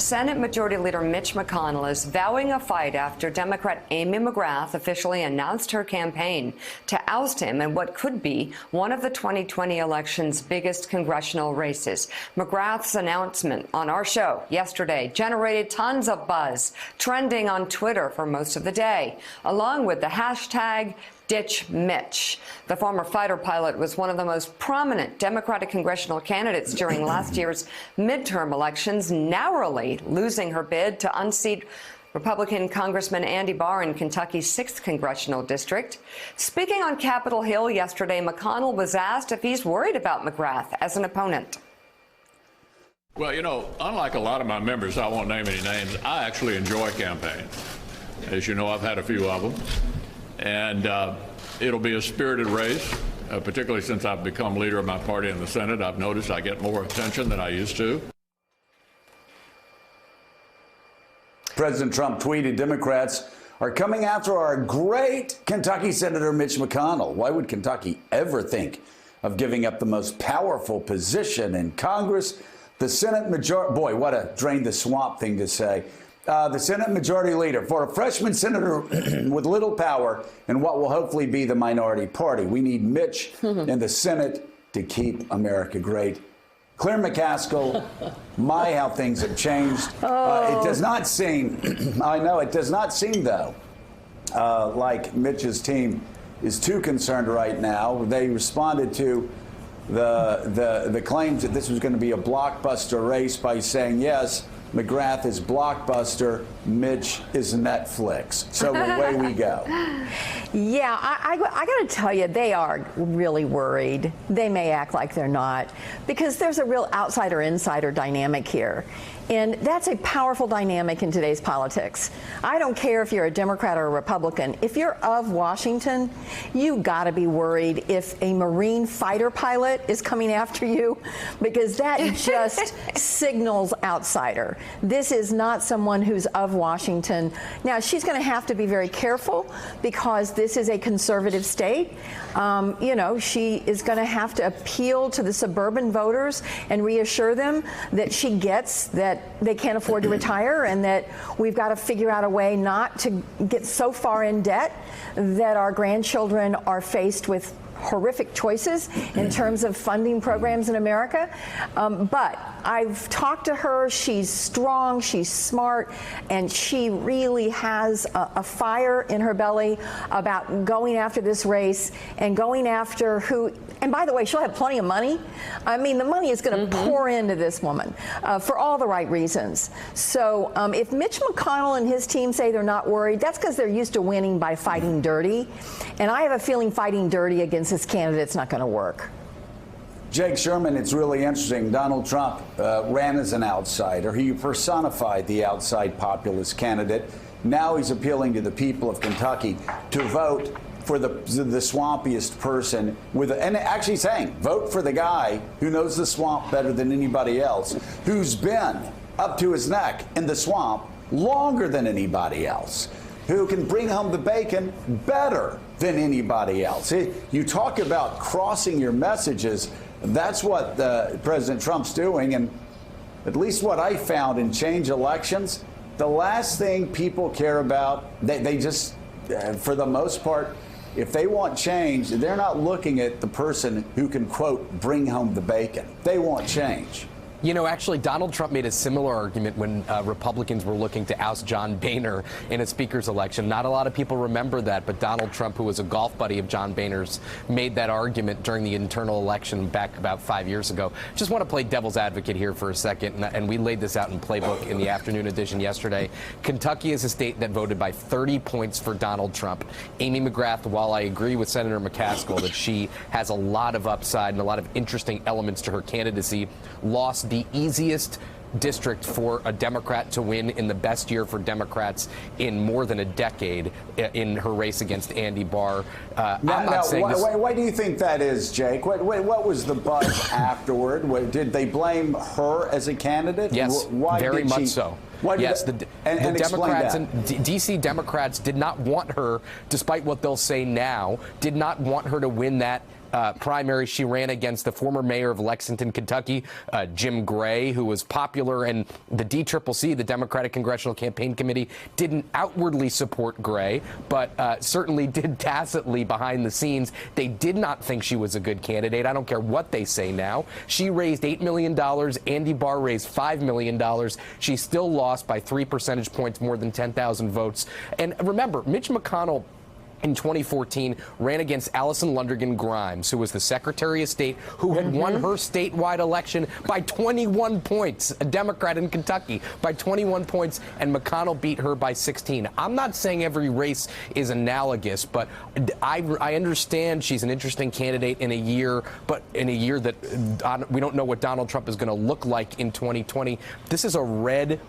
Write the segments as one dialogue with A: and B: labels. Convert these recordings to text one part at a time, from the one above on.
A: Senate Majority Leader Mitch McConnell is vowing a fight after Democrat Amy McGrath officially announced her campaign to oust him in what could be one of the 2020 election's biggest congressional races. McGrath's announcement on our show yesterday generated tons of buzz, trending on Twitter for most of the day, along with the hashtag Ditch Mitch. The former fighter pilot was one of the most prominent Democratic congressional candidates during last year's midterm elections, narrowly losing her bid to unseat Republican Congressman Andy Barr in Kentucky's 6th congressional district. Speaking on Capitol Hill yesterday, McConnell was asked if he's worried about McGrath as an opponent.
B: Well, you know, unlike a lot of my members, I won't name any names, I actually enjoy campaigns. As you know, I've had a few of them. And it'll be a spirited race, particularly since I've become leader of my party in the Senate. I've noticed I get more attention than I used to.
C: President Trump tweeted, Democrats are coming after our great Kentucky Senator Mitch McConnell. Why would Kentucky ever think of giving up the most powerful position in Congress? The Senate majority, boy, what a drain the swamp thing to say. The Senate Majority Leader, for a freshman senator with little power in what will hopefully be the minority party. We need Mitch in the Senate to keep America great. Claire McCaskill, my, how things have changed. It does not seem, I know, it does not seem, though, like Mitch's team is too concerned right now. They responded to the claims that this was going to be a blockbuster race by saying, yes, McGrath is Blockbuster, Mitch is Netflix. So away we go.
D: Yeah, I got to tell you, they are really worried. They may act like they're not, because there's a real outsider-insider dynamic here. And that's a powerful dynamic in today's politics. I don't care if you're a Democrat or a Republican. If you're of Washington, you got to be worried if a Marine fighter pilot is coming after you, because that just signals outsider. This is not someone who's of Washington. Now, she's going to have to be very careful because this is a conservative state. You know, she is going to have to appeal to the suburban voters and reassure them that she gets that they can't afford to retire and that we've got to figure out a way not to get so far in debt that our grandchildren are faced with horrific choices in terms of funding programs in America. But I've talked to her. She's strong, she's smart, and she really has a fire in her belly about going after this race and going after who, and by the way, she'll have plenty of money. I mean, the money is going to pour into this woman for all the right reasons. So if Mitch McConnell and his team say they're not worried, that's because they're used to winning by fighting dirty. And I have a feeling fighting dirty against this candidate's not going to work.
C: Jake Sherman, it's really interesting. Donald Trump ran as an outsider. He personified the outside populist candidate. Now he's appealing to the people of Kentucky to vote for the swampiest person, and actually saying, vote for the guy who knows the swamp better than anybody else, who's been up to his neck in the swamp longer than anybody else, who can bring home the bacon better than anybody else. You talk about crossing your messages. That's what President Trump's doing. And at least what I found in change elections, the last thing people care about, they just, for the most part, if they want change, they're not looking at the person who can, quote, bring home the bacon. They want change.
E: You know, actually, Donald Trump made a similar argument when Republicans were looking to oust John Boehner in a speaker's election. Not a lot of people remember that, but Donald Trump, who was a golf buddy of John Boehner's, made that argument during the internal election back about 5 years ago. Just want to play devil's advocate here for a second, and we laid this out in Playbook in the afternoon edition yesterday. Kentucky is a state that voted by 30 points for Donald Trump. Amy McGrath, while I agree with Senator McCaskill that she has a lot of upside and a lot of interesting elements to her candidacy, lost the easiest district for a Democrat to win in the best year for Democrats in more than a decade in her race against Andy Barr.
C: Why do you think that is, Jake? What was the buzz afterward? Did they blame her as a candidate?
E: Yes, very much so. Yes, the Democrats and D.C. Democrats did not want her, despite what they'll say now, did not want her to win that primary, she ran against the former mayor of Lexington, Kentucky, Jim Gray, who was popular, and the DCCC, the Democratic Congressional Campaign Committee, didn't outwardly support Gray, but certainly did tacitly behind the scenes. They did not think she was a good candidate. I don't care what they say now. She raised $8 million. Andy Barr raised $5 million. She still lost by 3 percentage points, more than 10,000 votes. And remember, Mitch McConnell in 2014 ran against Allison Lundergan Grimes, who was the Secretary of State, who had won her statewide election by 21 points, a Democrat in Kentucky, by 21 points, and McConnell beat her by 16. I'm not saying every race is analogous, but I understand she's an interesting candidate in a year, but in a year that we don't know what Donald Trump is going to look like in 2020. This is a red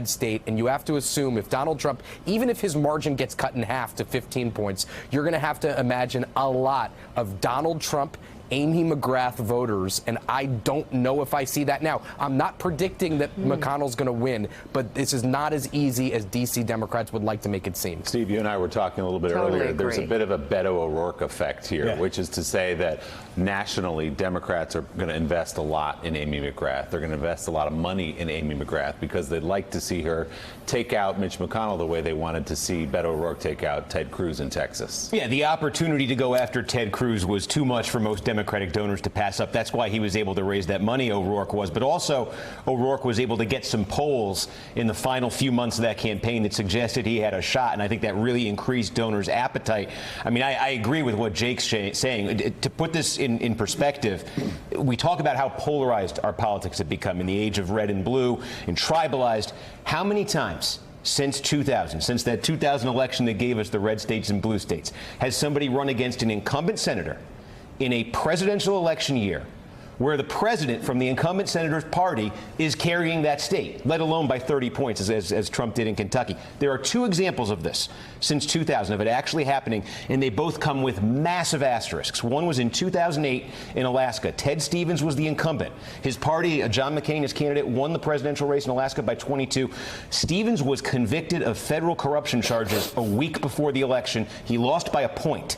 E: state, and you have to assume if Donald Trump, even if his margin gets cut in half to 15 points, you're going to have to imagine a lot of Donald Trump, Amy McGrath voters, and I don't know if I see that now. I'm not predicting that McConnell's going to win, but this is not as easy as D.C. Democrats would like to make it seem.
F: Steve, you and I were talking a little bit earlier.
A: Agree.
F: There's a bit of a Beto O'Rourke effect here, which is to say that nationally, Democrats are going to invest a lot in Amy McGrath. They're going to invest a lot of money in Amy McGrath because they'd like to see her take out Mitch McConnell the way they wanted to see Beto O'Rourke take out Ted Cruz in Texas.
G: Yeah, the opportunity to go after Ted Cruz was too much for most Democratic donors to pass up. That's why he was able to raise that money, O'Rourke was. But also, O'Rourke was able to get some polls in the final few months of that campaign that suggested he had a shot, and I think that really increased donors' appetite. I mean, I agree with what Jake's saying. To put this in perspective, we talk about how polarized our politics have become in the age of red and blue and tribalized. How many times since 2000, since that 2000 election that gave us the red states and blue states, has somebody run against an incumbent senator in a presidential election year where the president from the incumbent senator's party is carrying that state, let alone by 30 points, as Trump did in Kentucky? There are two examples of this since 2000 of it actually happening, and they both come with massive asterisks. One was in 2008 in Alaska. Ted Stevens was the incumbent. His party, John McCain, his candidate, won the presidential race in Alaska by 22. Stevens was convicted of federal corruption charges a week before the election. He lost by a point.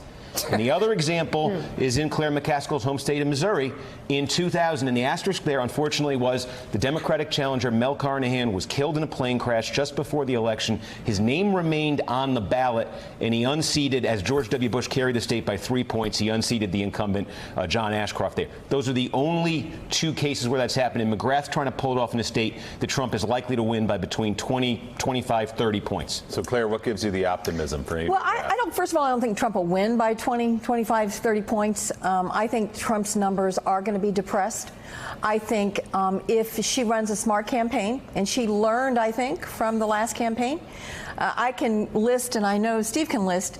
G: And the other example is in Claire McCaskill's home state of Missouri in 2000. And the asterisk there, unfortunately, was the Democratic challenger, Mel Carnahan, was killed in a plane crash just before the election. His name remained on the ballot, and he unseated, as George W. Bush carried the state by 3 points, he unseated the incumbent, John Ashcroft there. Those are the only two cases where that's happened. And McGrath's trying to pull it off in a state that Trump is likely to win by between 20, 25, 30 points.
F: So, Claire, what gives you the optimism for Amy?
D: Well, I don't, first of all, I don't think Trump will win by 20, 25, 30 points. I think Trump's numbers are going to be depressed. I think if she runs a smart campaign, and she learned, I think, from the last campaign, I can list, and I know Steve can list,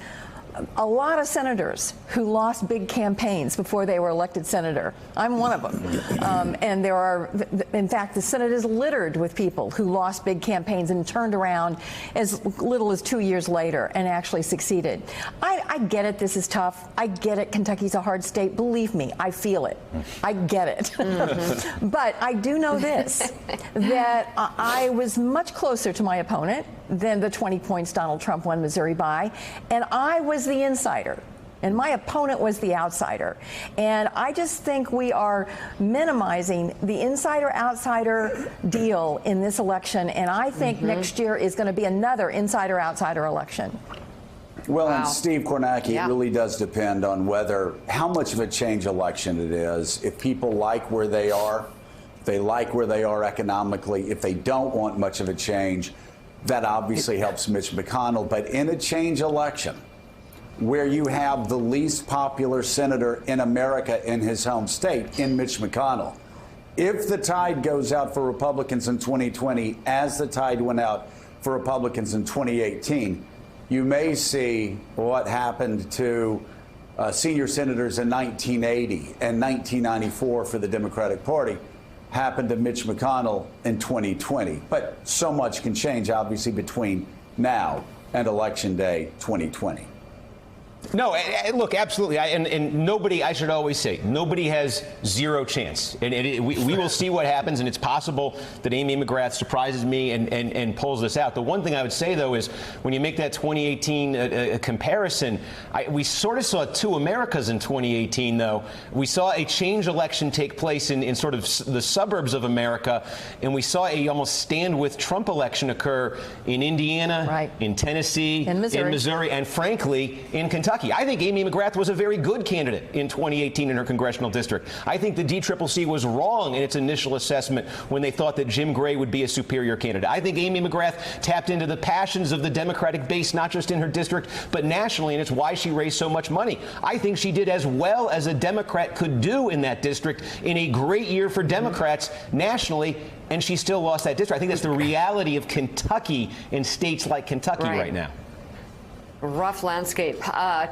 D: a lot of senators who lost big campaigns before they were elected senator. I'm one of them. And there are, in fact, the Senate is littered with people who lost big campaigns and turned around as little as 2 years later and actually succeeded. I get it. This is tough. I get it. Kentucky's a hard state. Believe me, I feel it. I get it. But I do know this, that I was much closer to my opponent than the 20 points Donald Trump won Missouri by, and I was the insider, and my opponent was the outsider. And I just think we are minimizing the insider-outsider deal in this election, and I think next year is going to be another insider-outsider election.
C: Well,
A: Wow.
C: and Steve Kornacki,
A: Yeah.
C: it really does depend on how much of a change election it is. If people like where they are, if they like where they are economically, if they don't want much of a change, that obviously helps Mitch McConnell. But in a change election, where you have the least popular senator in America in his home state, in Mitch McConnell, if the tide goes out for Republicans in 2020, as the tide went out for Republicans in 2018, you may see what happened to senior senators in 1980 and 1994 for the Democratic Party happened to Mitch McConnell in 2020. But so much can change, obviously, between now and Election Day 2020.
G: No, look, absolutely. And nobody, I should always say, nobody has zero chance. And we will see what happens, and it's possible that Amy McGrath surprises me and pulls this out. The one thing I would say, though, is when you make that 2018 comparison, we sort of saw two Americas in 2018, though. We saw a change election take place in sort of the suburbs of America, and we saw a almost stand with Trump election occur in Indiana,
D: right,
G: in Tennessee,
D: in Missouri,
G: and frankly, in Kentucky. I think Amy McGrath was a very good candidate in 2018 in her congressional district. I think the DCCC was wrong in its initial assessment when they thought that Jim Gray would be a superior candidate. I think Amy McGrath tapped into the passions of the Democratic base, not just in her district, but nationally, and it's why she raised so much money. I think she did as well as a Democrat could do in that district in a great year for Democrats nationally, and she still lost that district. I think that's the reality of Kentucky in states like Kentucky right now.
A: Rough landscape.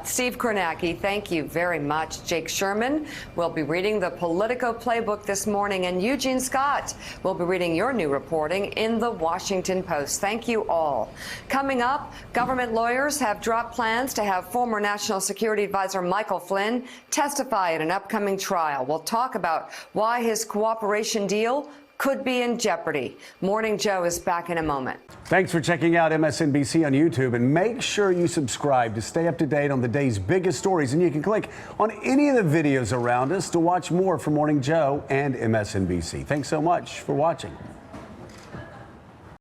A: Steve Kornacki, thank you very much. Jake Sherman will be reading the Politico Playbook this morning, and Eugene Scott will be reading your new reporting in the Washington Post. Thank you all. Coming up, government lawyers have dropped plans to have former National Security Advisor Michael Flynn testify at an upcoming trial. We'll talk about why his cooperation deal could be in jeopardy. Morning Joe is back in a moment.
H: Thanks for checking out MSNBC on YouTube, and make sure you subscribe to stay up to date on the day's biggest stories. And you can click on any of the videos around us to watch more from Morning Joe and MSNBC. Thanks so much for watching.